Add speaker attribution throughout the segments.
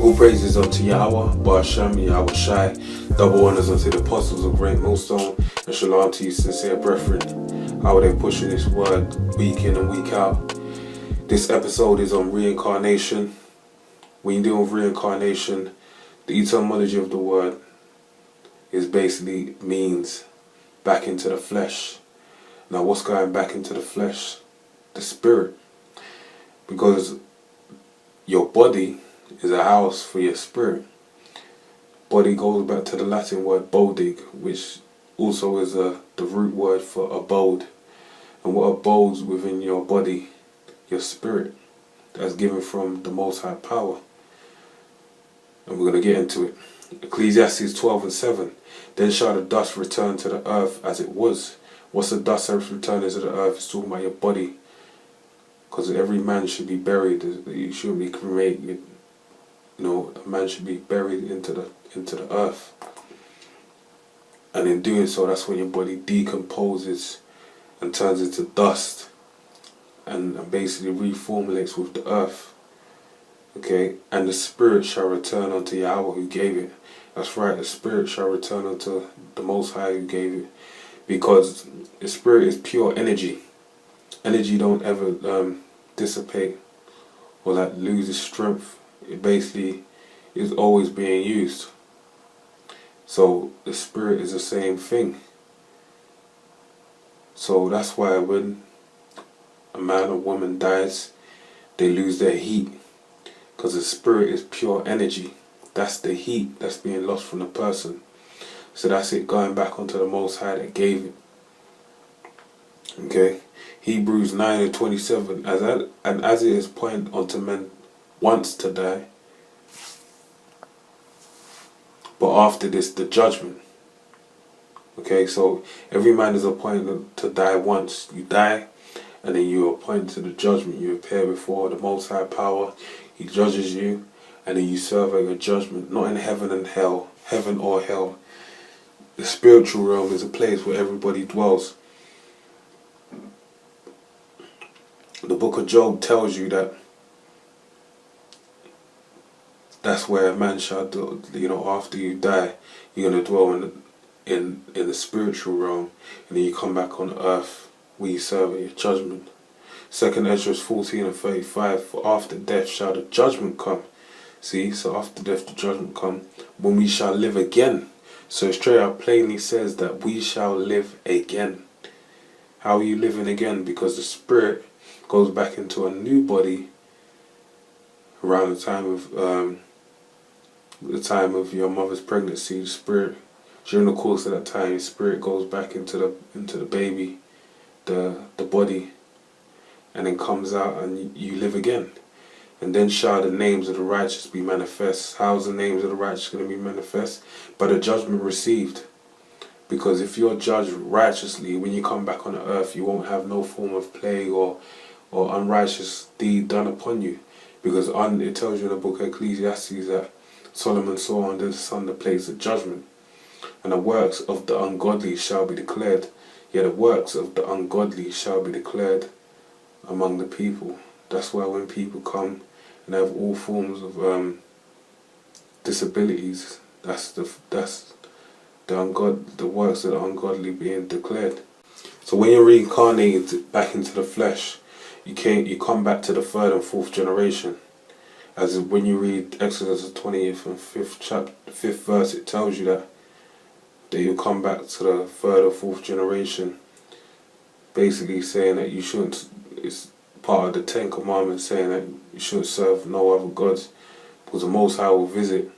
Speaker 1: All praises unto Yahweh, Barasham, Yahweh Shai. Double honors unto the apostles of Great Millstone, and shalom to you sincere brethren. How are they pushing this word week in and week out? This episode is on reincarnation. When you deal with reincarnation, the etymology of the word is basically means back into the flesh. Now what's going back into the flesh? The spirit. Because your body is a house for your spirit. Body goes back to the Latin word bodig, which also is the root word for abode. And what abodes within your body? Your spirit. That's given from the Most High Power. And we're going to get into it. Ecclesiastes 12:7. Then shall the dust return to the earth as it was. What's the dust that's returning to the earth? It's talking about your body. Because every man should be buried. You shouldn't be cremated. A man should be buried into the earth. And in doing so, that's when your body decomposes and turns into dust. And basically reformulates with the earth. Okay, and the spirit shall return unto Yahweh who gave it. That's right, the spirit shall return unto the Most High who gave it. Because the spirit is pure energy. Energy don't ever dissipate or lose its strength. It basically is always being used. So the spirit is the same thing. So that's why when a man or woman dies, they lose their heat. Because the spirit is pure energy. That's the heat that's being lost from the person. So that's it going back onto the Most High that gave it. Okay. Hebrews 9:27. As it is appointed unto men once to die, but after this the judgment. Okay, so every man is appointed to die once. You die, and then you are appointed to the judgment. You appear before the Most High Power. He judges you, and then you serve at your judgment, not in heaven and hell, heaven or hell. The spiritual realm is a place where everybody dwells. The book of Job tells you that that's where a man shall do. After you die, you're gonna dwell in the spiritual realm, and then you come back on earth where you serve at your judgment. 2 Ezra 14:35. For after death shall the judgment come. See, so after death the judgment come, when we shall live again. So straight up plainly says that we shall live again. How are you living again? Because the spirit goes back into a new body around the time of your mother's pregnancy. The spirit, during the course of that time, the spirit goes back into the baby, the body, and then comes out and you live again. And then shall the names of the righteous be manifest. How's the names of the righteous going to be manifest? By the judgment received. Because if you're judged righteously, when you come back on the earth, you won't have no form of plague or unrighteous deed done upon you. Because it tells you in the book of Ecclesiastes that Solomon saw under the sun the place of judgment. And the works of the ungodly shall be declared. Yet the works of the ungodly shall be declared among the people. That's why when people come and have all forms of disabilities, that's the works of the ungodly being declared. So when you're reincarnated back into the flesh, you come back to the third and fourth generation. As when you read Exodus 20th and 5th verse, it tells you that you come back to the third or fourth generation, basically saying that you shouldn't. It's part of the 10 Commandments saying that you shouldn't serve no other gods, because the Most High will visit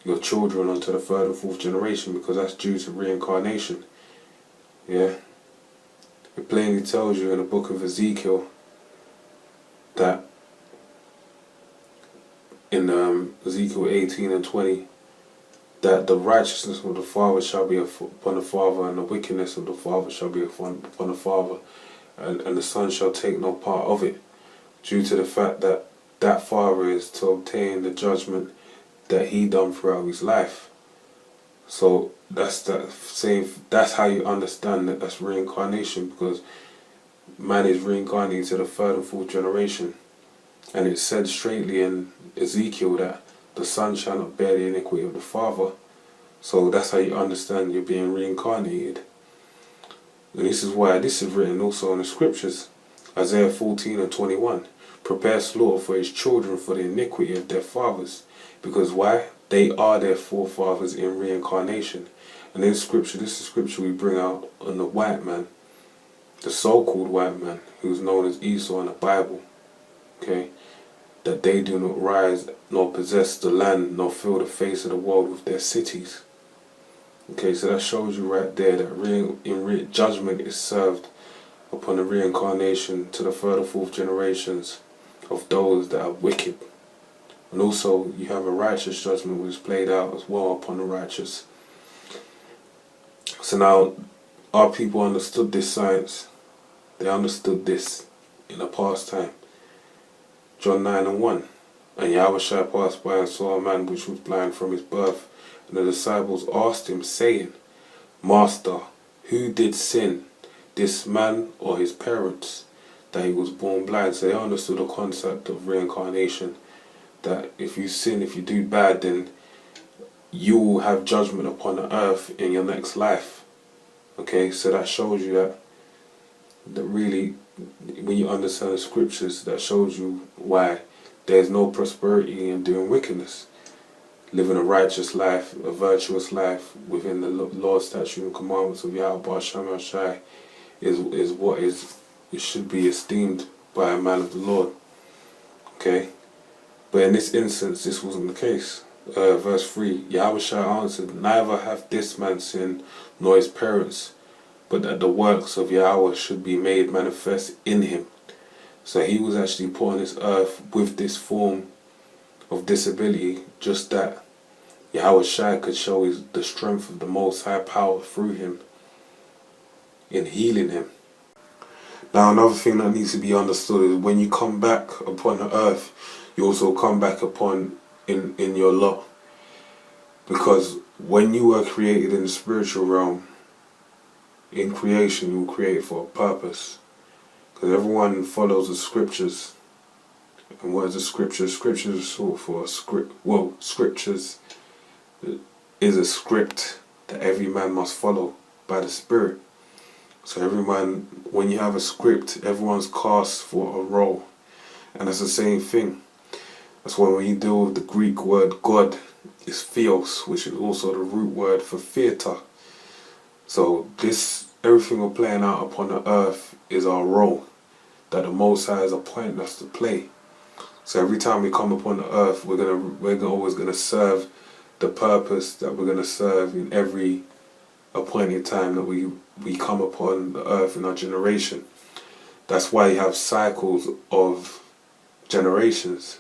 Speaker 1: your children onto the third and fourth generation, because that's due to reincarnation. Yeah. It plainly tells you in the book of Ezekiel that in Ezekiel 18:20 that the righteousness of the father shall be upon the father, and the wickedness of the father shall be upon the father, and the son shall take no part of it, due to the fact that that father is to obtain the judgment that he done throughout his life. So that's how you understand that that's reincarnation, because man is reincarnated to the third and fourth generation. And it said straightly in Ezekiel that the son shall not bear the iniquity of the father. So that's how you understand you're being reincarnated. And this is why this is written also in the scriptures. Isaiah 14:21. Prepare slaughter for his children for the iniquity of their fathers. Because why? They are their forefathers in reincarnation. And in scripture, this is scripture we bring out on the white man, the so-called white man, who's known as Esau in the Bible. Okay? That they do not rise, nor possess the land, nor fill the face of the world with their cities. Okay, so that shows you right there that judgment is served upon the reincarnation to the third or fourth generations of those that are wicked. And also you have a righteous judgment which is played out as well upon the righteous. So now our people understood this science. They understood this in the past time. John 9:1. And Yahushua passed by and saw a man which was blind from his birth. And the disciples asked him, saying, Master, who did sin, this man or his parents, that he was born blind? So they understood the concept of reincarnation. That if you sin, if you do bad, then you will have judgment upon the earth in your next life. Okay, so that shows you that really, when you understand the scriptures, that shows you why there's no prosperity in doing wickedness. Living a righteous life, a virtuous life within the law, statute, and commandments of Yahweh B'Shem Shai is what it should be esteemed by a man of the Lord. Okay, but in this instance, this wasn't the case. Verse 3, Yahushua answered, Neither hath this man sinned, nor his parents, but that the works of Yahweh should be made manifest in him. So he was actually put on this earth with this form of disability, just that Yahushua could show the strength of the Most High power through him in healing him. Now another thing that needs to be understood is when you come back upon the earth, you also come back upon in your lot. Because when you were created in the spiritual realm, in creation you were created for a purpose. Because everyone follows the scriptures. And what is the scriptures? Scriptures are sort for a script. Well, scriptures is a script that every man must follow by the Spirit. So every man, when you have a script, everyone's cast for a role. And it's the same thing. That's why when you deal with the Greek word God, is theos, which is also the root word for theatre. So everything we're playing out upon the earth is our role that the Most High has appointed us to play. So every time we come upon the earth, we're always gonna serve the purpose that we're gonna serve in every appointed time that we come upon the earth in our generation. That's why you have cycles of generations,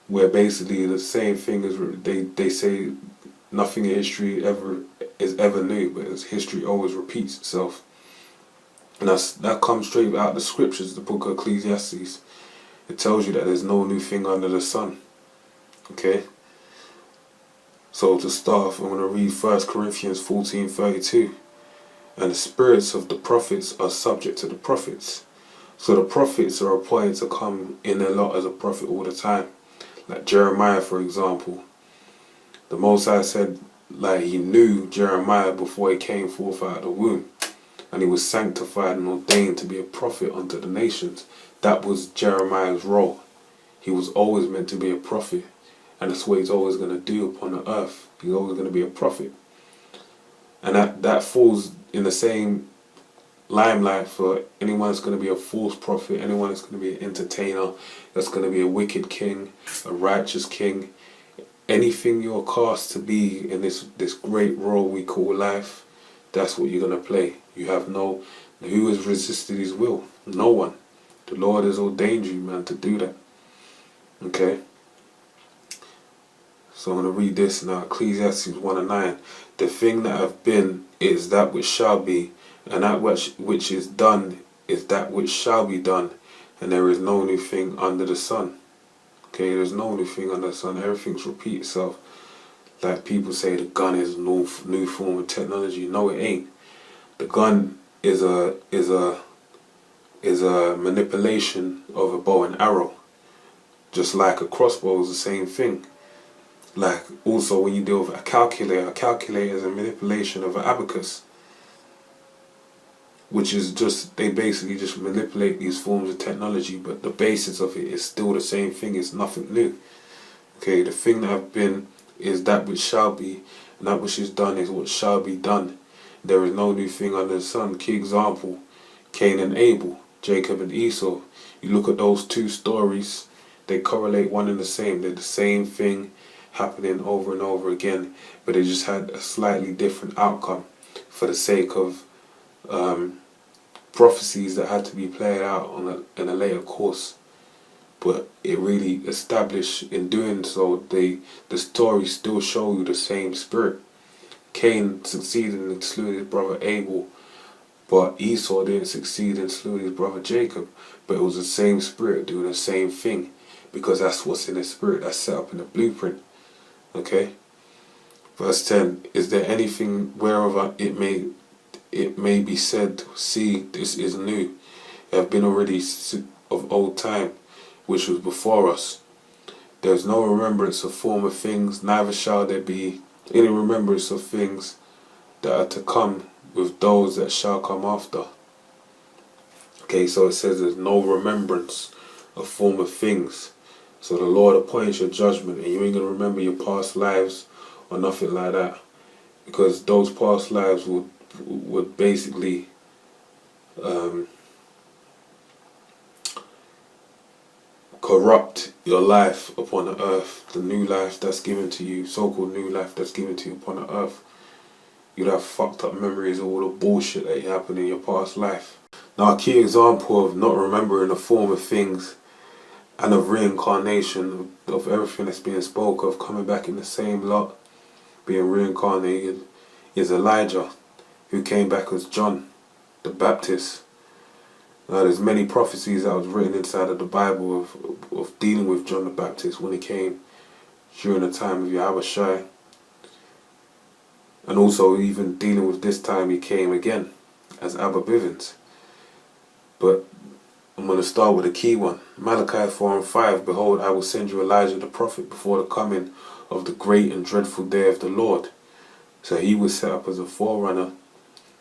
Speaker 1: where basically the same thing is they say nothing in history is ever new, but history always repeats itself. And that comes straight out of the scriptures, the book of Ecclesiastes. It tells you that there's no new thing under the sun. Okay? So to start off, I'm going to read 1 Corinthians 14:32. And the spirits of the prophets are subject to the prophets. So the prophets are appointed to come in a lot as a prophet all the time. Like Jeremiah, for example. The Most High said, like, he knew Jeremiah before he came forth out of the womb. And he was sanctified and ordained to be a prophet unto the nations. That was Jeremiah's role. He was always meant to be a prophet. And that's what he's always going to do upon the earth. He's always going to be a prophet. And that falls in the same limelight for anyone that's going to be a false prophet, anyone that's going to be an entertainer, that's going to be a wicked king, a righteous king. Anything you're cast to be in this great role we call life, that's what you're going to play. You have who has resisted his will? No one. The Lord has ordained you, man, to do that. Okay? So I'm going to read this now. Ecclesiastes 1:9. The thing that have been is that which shall be, and that which is done is that which shall be done, and there is no new thing under the sun. Okay, there's no new thing under the sun. Everything's repeat itself. Like people say the gun is new form of technology. No, it ain't. The gun is a manipulation of a bow and arrow. Just like a crossbow is the same thing. Like also when you deal with a calculator is a manipulation of an abacus, which is just, they basically just manipulate these forms of technology, but the basis of it is still the same thing. It's nothing new. Okay, the thing that have been is that which shall be, and that which is done is what shall be done. There is no new thing under the sun. Key example, Cain and Abel, Jacob and Esau. You look at those two stories, they correlate one and the same. They're the same thing happening over and over again, but they just had a slightly different outcome for the sake of prophecies that had to be played out in a later course. But it really established, in doing so, the stories still show you the same spirit. Cain succeeded in slewing his brother Abel, but Esau didn't succeed in slewing his brother Jacob. But it was the same spirit doing the same thing, because that's what's in the spirit, that's set up in the blueprint. Okay? Verse 10, is there anything whereof it may be said, see, this is new, it have been already of old time, which was before us. There is no remembrance of former things, neither shall there be any remembrance of things that are to come with those that shall come after. Okay, so it says there's no remembrance of former things. So the Lord appoints your judgment, and you ain't going to remember your past lives or nothing like that, because those past lives would basically corrupt your life upon the earth. The new life that's given to you, so-called new life that's given to you upon the earth, you'd have fucked up memories of all the bullshit that happened in your past life. Now, a key example of not remembering the former things and of reincarnation, of everything that's being spoke of coming back in the same lot, being reincarnated, is Elijah, who came back as John the Baptist. Now, there's many prophecies that was written inside of the Bible of dealing with John the Baptist when he came during the time of Yahushua, and also even dealing with this time he came again as Abba Bivens. But I'm going to start with a key one. Malachi 4 and 5, behold, I will send you Elijah the prophet before the coming of the great and dreadful day of the Lord. So he was set up as a forerunner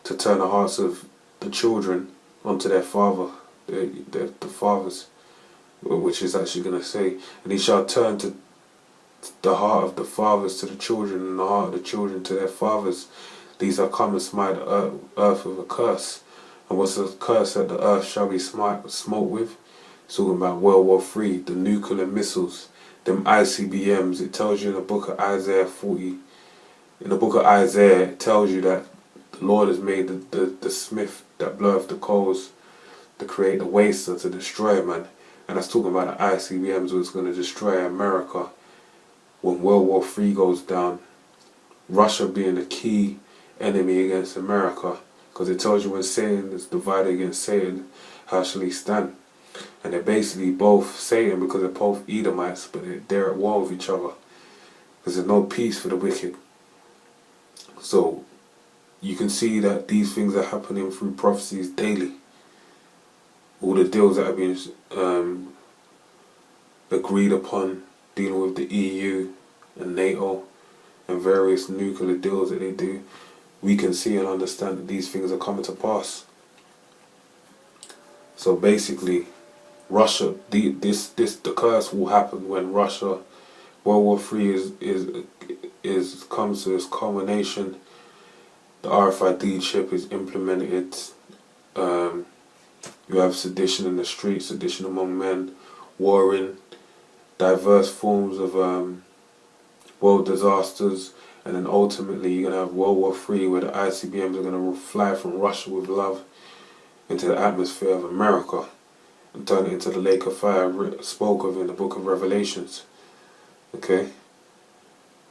Speaker 1: to turn the hearts of the children onto their father, the fathers, which is actually going to say, and he shall turn to the heart of the fathers to the children, and the heart of the children to their fathers. These are come and smite the earth with a curse. And what's the curse that the earth shall be smote with? It's talking about World War III, the nuclear missiles, them ICBMs. It tells you in the book of Isaiah 40, in the book of Isaiah, it tells you that the Lord has made the smith that bloweth the coals to create the waster to destroy man. And that's talking about the ICBMs, which is going to destroy America when World War III goes down. Russia being a key enemy against America, because it tells you when Satan is divided against Satan, how shall he stand? And they're basically both Satan, because they're both Edomites, but they're at war with each other, because there's no peace for the wicked. So you can see that these things are happening through prophecies daily. All the deals that have been agreed upon, dealing with the EU and NATO and various nuclear deals that they do, we can see and understand that these things are coming to pass. So basically, Russia, the curse will happen when Russia, World War III comes to its culmination. The RFID chip is implemented. You have sedition in the streets, sedition among men, warring, diverse forms of world disasters, and then ultimately you're going to have World War III, where the ICBMs are going to fly from Russia with love into the atmosphere of America and turn it into the lake of fire spoke of in the book of Revelations. Okay?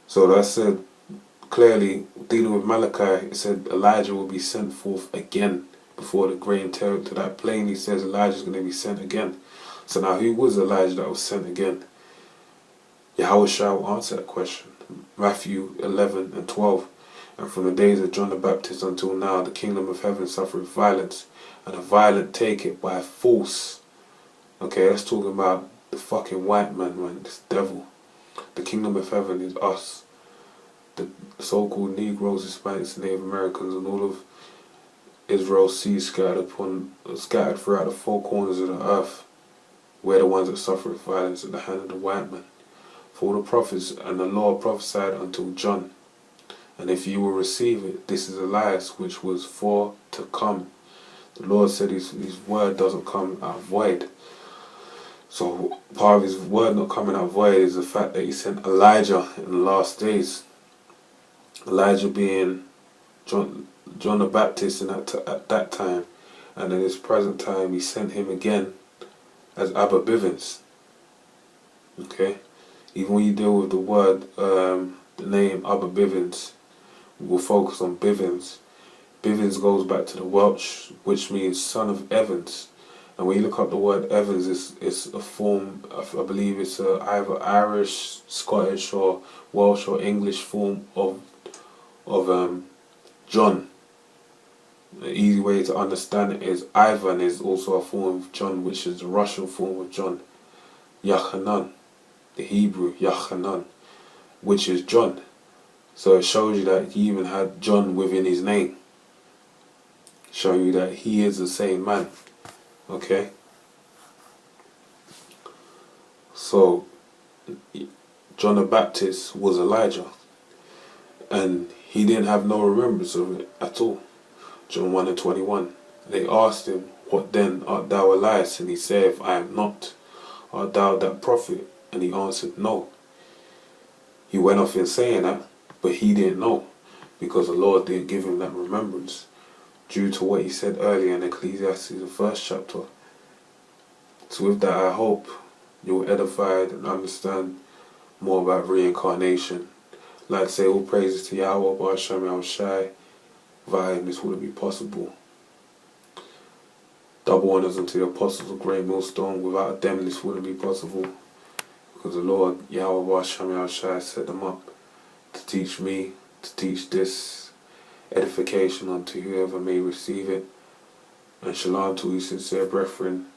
Speaker 1: So that said, clearly, dealing with Malachi, it said Elijah will be sent forth again before the grain terror. To that plainly says Elijah's going to be sent again. So now, who was Elijah that was sent again? Yahushua will answer that question. Matthew 11 and 12. And from the days of John the Baptist until now, the kingdom of heaven suffereth violence, and the violent take it by force. Okay, that's talking about the fucking white man, this devil. The kingdom of heaven is us. The so-called Negroes, Hispanics, Native Americans, and all of Israel's seed scattered throughout the four corners of the earth. We're the ones that suffer violence at the hand of the white man. For the prophets and the Lord prophesied until John. And if you will receive it, this is Elias, which was for to come. The Lord said his word doesn't come out void. So part of his word not coming out void is the fact that he sent Elijah in the last days. Elijah being John the Baptist at that time. And in his present time he sent him again as Abba Bivens. Okay? Even when you deal with the word, the name Abba Bivens, we'll focus on Bivens. Bivens goes back to the Welsh, which means son of Evans. And when you look up the word Evans, it's a form, I believe it's either Irish, Scottish, or Welsh or English form of John. The easy way to understand it is Ivan is also a form of John, which is the Russian form of John. Yachanan, the Hebrew Yachanan, which is John. So it shows you that he even had John within his name. Showing you that he is the same man. Okay? So, John the Baptist was Elijah. And he didn't have no remembrance of it at all. John 1 and 21. They asked him, what then, art thou Elias? And he said, I am not. Art thou that prophet? And he answered, no. He went off in saying that, but he didn't know, because the Lord didn't give him that remembrance, due to what he said earlier in Ecclesiastes, the first chapter. So with that, I hope you're edified and understand more about reincarnation. Like I say, all praises to Yahweh, Ba'ashem Yahushai. Via him, this wouldn't be possible. Double honors unto the apostles of Great Millstone. Without them, this wouldn't be possible. Because the Lord, Yahweh Ba'ashem Yahushai, set them up to teach me, to teach this edification unto whoever may receive it. And shalom to you sincere brethren.